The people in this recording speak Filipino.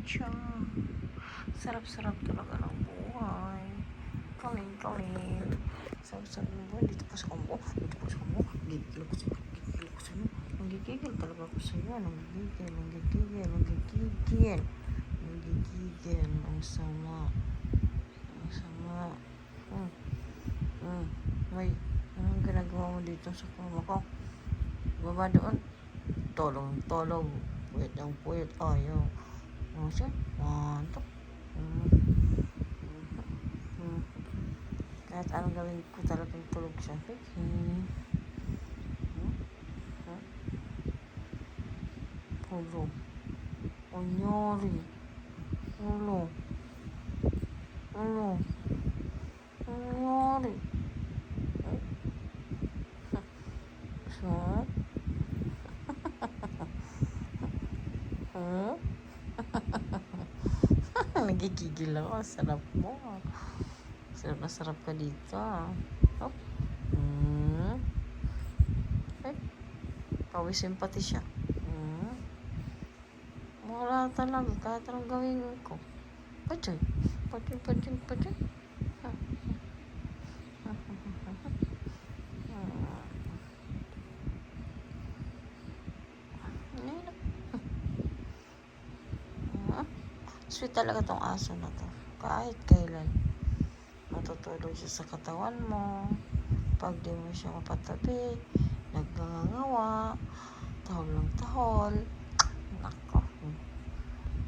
siya. Sarap-sarap talaga ng buhay. Kaling-kaling. Sarap-sarap ng buhay. Dito pa sa kambo. Dito pa sa kambo. Gigil ako sa'yo. Gigil ako sa'yo. Nanggigigil talaga ako sa'yo. Nanggigigil. Nanggigigil. Nanggigigil. Nanggigigil. Ang sama. Ang sama. May, anong ginagawa mo dito sa kama ko? Baba doon. Tolong-tolong. Puwit ang puwit. Ayaw. Ano siya? Mantok. Kahit anong gawin ko talagang tulog siya. Ulo. Onyori. Ulo. Ulo. Onyori. So? Nagigigil ako. Sarap mo. Sarap na sarap ka dito. Hop. Ay. Pawisin pati siya. Wala talaga. Kahit anong gawin ko. Pachoy. Pachoy, pachoy, pachoy. Sweet talaga tong aso na to. Kahit kailan. Matutulog siya sa katawan mo. Pag di mo siya mapatabi, naggangangawa, tahol ng tahol.